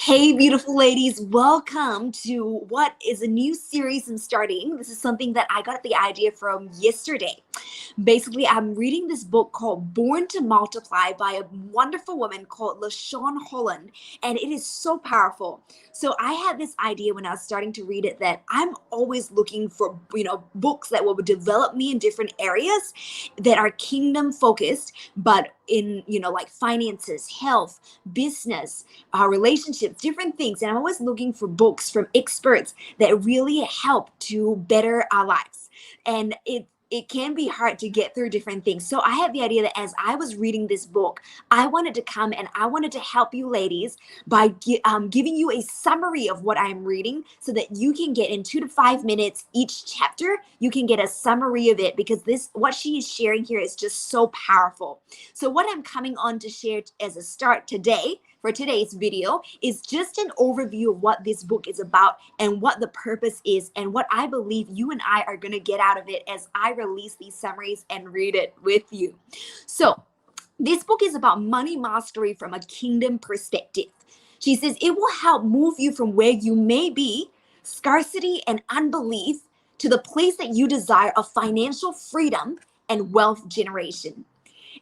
Hey, beautiful ladies, welcome to what is a new series I'm starting. This is something that I got the idea from yesterday. Basically, I'm reading this book called Born to Multiply by a wonderful woman called LaShawne Holland, and it is so powerful. So I had this idea when I was starting to read it that I'm always looking for, books that will develop me in different areas that are kingdom focused, but in, like finances, health, business, relationships, different things. And I'm always looking for books from experts that really help to better our lives. And it can be hard to get through different things. So I had the idea that as I was reading this book, I wanted to come and I wanted to help you ladies by giving you a summary of what I'm reading so that you can get in 2 to 5 minutes each chapter. You can get a summary of it because what she is sharing here is just so powerful. So what I'm coming on to share as a start today for today's video is just an overview of what this book is about and what the purpose is and what I believe you and I are going to get out of it as I release these summaries and read it with you. So this book is about money mastery from a kingdom perspective. She says it will help move you from where you may be, scarcity and unbelief, to the place that you desire of financial freedom and wealth generation.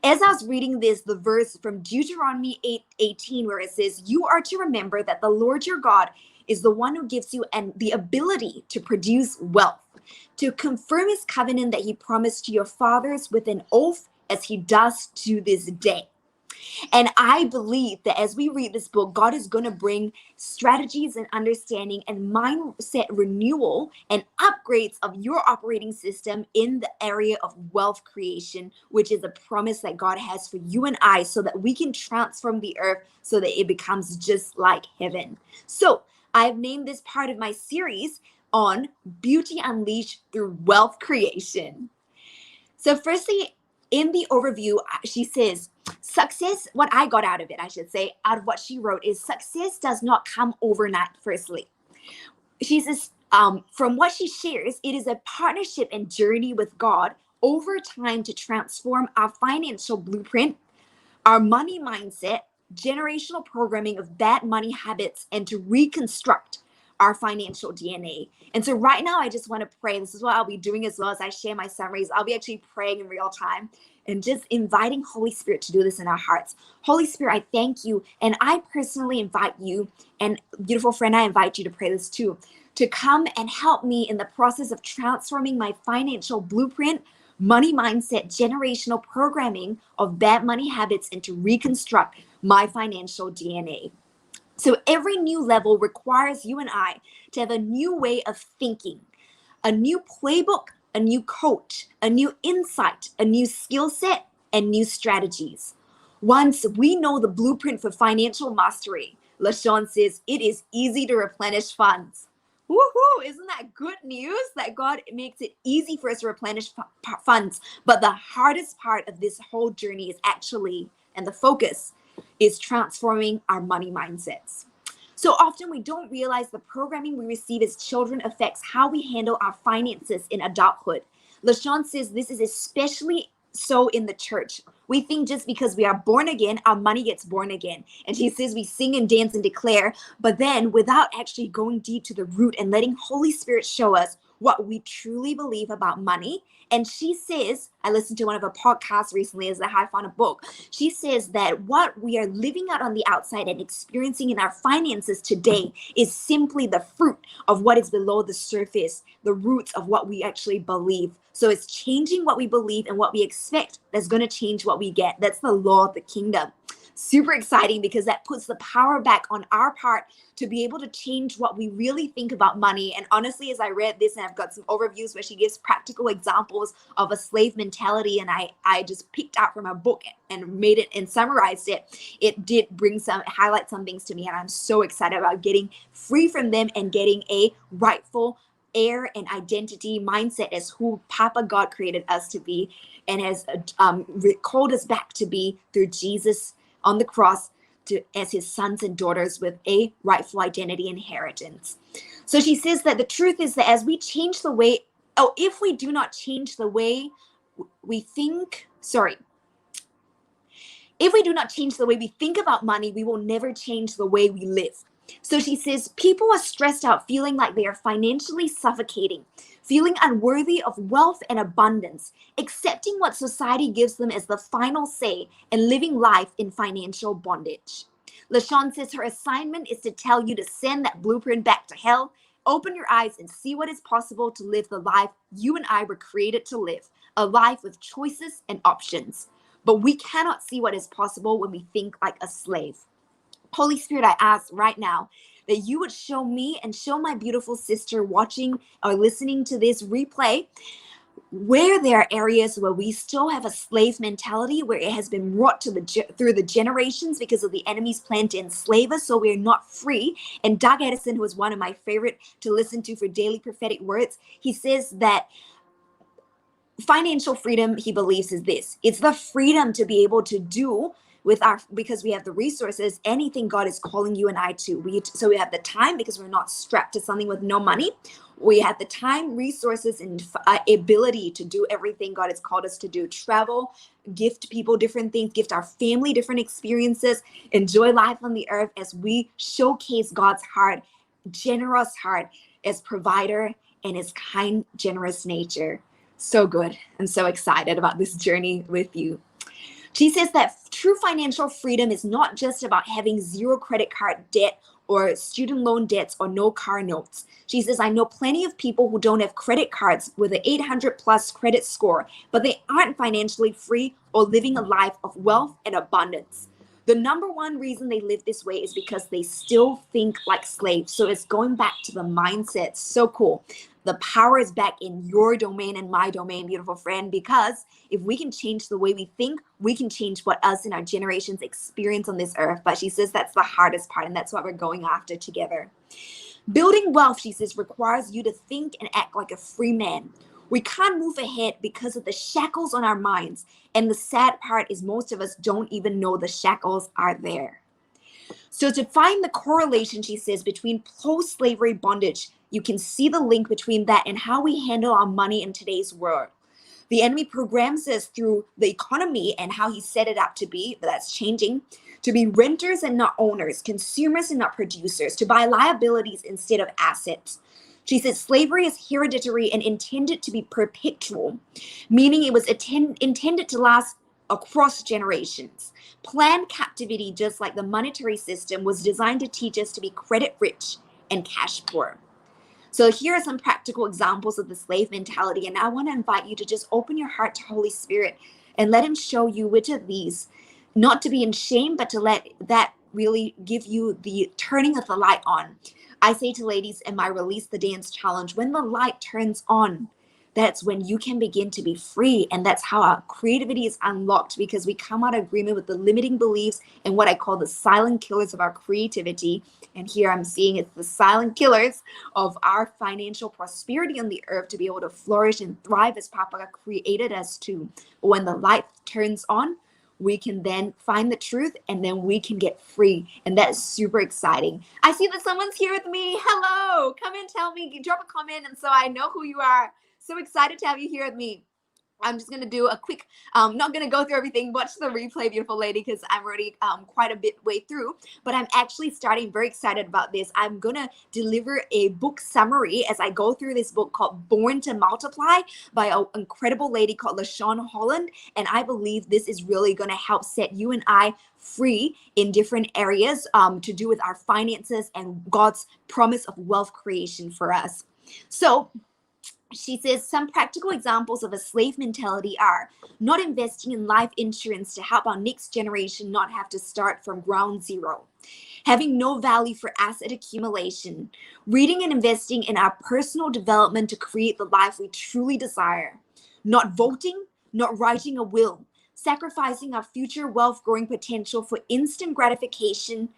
As I was reading the verse from Deuteronomy 8:18, where it says, "You are to remember that the Lord your God is the one who gives you the ability to produce wealth, to confirm his covenant that he promised to your fathers with an oath as he does to this day." And I believe that as we read this book, God is going to bring strategies and understanding and mindset renewal and upgrades of your operating system in the area of wealth creation, which is a promise that God has for you and I so that we can transform the earth so that it becomes just like heaven. So I've named this part of my series on Beauty Unleashed through Wealth Creation. So firstly, in the overview, she says, success, what I got out of it, I should say, out of what she wrote is success does not come overnight, firstly. She says, from what she shares, it is a partnership and journey with God over time to transform our financial blueprint, our money mindset, generational programming of bad money habits, and to reconstruct our financial DNA. And so right now, I just want to pray. This is what I'll be doing as well as I share my summaries. I'll be actually praying in real time and just inviting Holy Spirit to do this in our hearts. Holy Spirit, I thank you. And I personally invite you, and beautiful friend, I invite you to pray this too, to come and help me in the process of transforming my financial blueprint, money mindset, generational programming of bad money habits, and to reconstruct my financial DNA. So every new level requires you and I to have a new way of thinking, a new playbook, a new coach, a new insight, a new skill set, and new strategies. Once we know the blueprint for financial mastery, LaShawne says it is easy to replenish funds. Woohoo! Isn't that good news that God makes it easy for us to replenish funds? But the hardest part of this whole journey is actually, and the focus is transforming our money mindsets. So often we don't realize the programming we receive as children affects how we handle our finances in adulthood. LaShawne says this is especially so in the church. We think just because we are born again, our money gets born again. And she says we sing and dance and declare, but then without actually going deep to the root and letting Holy Spirit show us what we truly believe about money. And she says, I listened to one of her podcasts recently as I found a book. She says that what we are living out on the outside and experiencing in our finances today is simply the fruit of what is below the surface, the roots of what we actually believe. So it's changing what we believe and what we expect that's going to change what we get. That's the law of the kingdom. Super exciting because that puts the power back on our part to be able to change what we really think about money. And honestly, as I read this, and I've got some overviews where she gives practical examples of a slave mentality, and I just picked out from her book and made it and summarized it. It did highlight some things to me, and I'm so excited about getting free from them and getting a rightful air and identity mindset as who Papa God created us to be and has called us back to be through Jesus on the cross as his sons and daughters with a rightful identity inheritance. So she says that the truth is that as we change the way, if we do not change the way we think, if we do not change the way we think about money, we will never change the way we live. So she says, people are stressed out, feeling like they are financially suffocating, feeling unworthy of wealth and abundance, accepting what society gives them as the final say, and living life in financial bondage. LaShawne says her assignment is to tell you to send that blueprint back to hell, open your eyes and see what is possible to live the life you and I were created to live, a life with choices and options. But we cannot see what is possible when we think like a slave. Holy Spirit, I ask right now that you would show me and show my beautiful sister watching or listening to this replay where there are areas where we still have a slave mentality, where it has been wrought through the generations because of the enemy's plan to enslave us, so we're not free. And Doug Edison, who is one of my favorite to listen to for daily prophetic words, he says that financial freedom, he believes, is this: it's the freedom to be able to do with because we have the resources, anything God is calling you and I to. So we have the time because we're not strapped to something with no money. We have the time, resources, and ability to do everything God has called us to do. Travel, gift people different things, gift our family different experiences, enjoy life on the earth as we showcase God's heart, generous heart as provider and his kind, generous nature. So good. I'm so excited about this journey with you. She says that true financial freedom is not just about having zero credit card debt or student loan debts or no car notes. She says, I know plenty of people who don't have credit cards with an 800 plus credit score, but they aren't financially free or living a life of wealth and abundance. The number one reason they live this way is because they still think like slaves. So it's going back to the mindset. So cool. The power is back in your domain and my domain, beautiful friend, because if we can change the way we think, we can change what us and our generations experience on this earth. But she says that's the hardest part, and that's what we're going after together. Building wealth, she says, requires you to think and act like a free man. We can't move ahead because of the shackles on our minds. And the sad part is most of us don't even know the shackles are there. So to find the correlation, she says, between post-slavery bondage, you can see the link between that and how we handle our money in today's world. The enemy programs us through the economy and how he set it up to be, but that's changing, to be renters and not owners, consumers and not producers, to buy liabilities instead of assets. She says slavery is hereditary and intended to be perpetual, meaning it was intended to last across generations. Planned captivity, just like the monetary system, was designed to teach us to be credit rich and cash poor. So here are some practical examples of the slave mentality. And I want to invite you to just open your heart to Holy Spirit and let him show you which of these, not to be in shame, but to let that really give you the turning of the light on. I say to ladies in my Release the Dance challenge, when the light turns on, that's when you can begin to be free. And that's how our creativity is unlocked, because we come out of agreement with the limiting beliefs and what I call the silent killers of our creativity. And here I'm seeing it's the silent killers of our financial prosperity on the earth to be able to flourish and thrive as Papa created us to. When the light turns on, we can then find the truth and then we can get free. And that is super exciting. I see that someone's here with me. Hello. Come and tell me, drop a comment, and so I know who you are. So excited to have you here with me. I'm just going to do a quick, not going to go through everything. Watch the replay, beautiful lady, because I'm already quite a bit way through. But I'm actually starting very excited about this. I'm going to deliver a book summary as I go through this book called Born to Multiply by an incredible lady called LaShawne Holland. And I believe this is really going to help set you and I free in different areas to do with our finances and God's promise of wealth creation for us. So she says some practical examples of a slave mentality are not investing in life insurance to help our next generation not have to start from ground zero, having no value for asset accumulation, reading and investing in our personal development to create the life we truly desire, not voting, not writing a will, sacrificing our future wealth growing potential for instant gratification,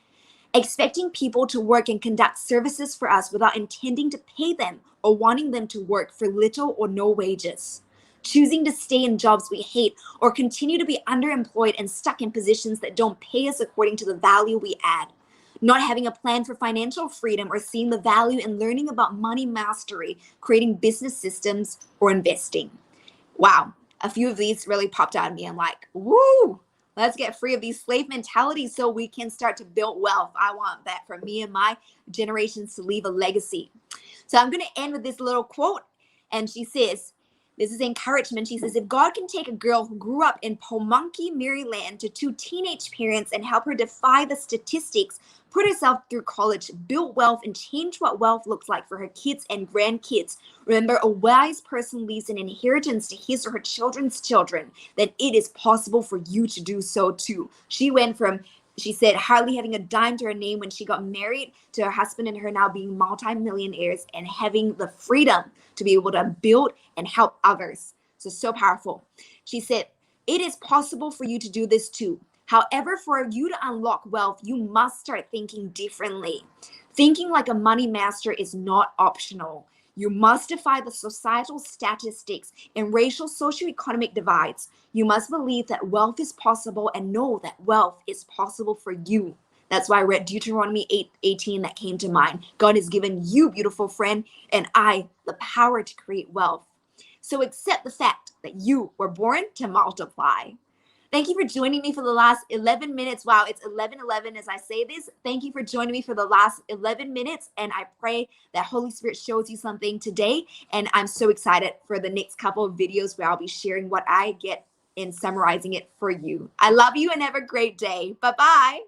expecting people to work and conduct services for us without intending to pay them or wanting them to work for little or no wages, choosing to stay in jobs we hate or continue to be underemployed and stuck in positions that don't pay us according to the value we add, not having a plan for financial freedom or seeing the value in learning about money mastery, creating business systems, or investing. Wow. A few of these really popped out at me. I'm like, woo, Let's get free of these slave mentalities so we can start to build wealth. I want that for me and my generations to leave a legacy. So I'm going to end with this little quote. And she says, this is encouragement. She says, if God can take a girl who grew up in Pamunkey, Maryland, to two teenage parents and help her defy the statistics, put herself through college, build wealth, and change what wealth looks like for her kids and grandkids. Remember, a wise person leaves an inheritance to his or her children's children, then it is possible for you to do so too. She went from, she said, hardly having a dime to her name when she got married to her husband and her now being multimillionaires and having the freedom to be able to build and help others. So powerful. She said, it is possible for you to do this too. However, for you to unlock wealth, you must start thinking differently. Thinking like a money master is not optional. You must defy the societal statistics and racial socioeconomic divides. You must believe that wealth is possible and know that wealth is possible for you. That's why I read Deuteronomy 8:18 that came to mind. God has given you, beautiful friend, and I the power to create wealth. So accept the fact that you were born to multiply. Thank you for joining me for the last 11 minutes. Wow, it's 11:11 as I say this. Thank you for joining me for the last 11 minutes. And I pray that Holy Spirit shows you something today. And I'm so excited for the next couple of videos where I'll be sharing what I get and summarizing it for you. I love you and have a great day. Bye-bye.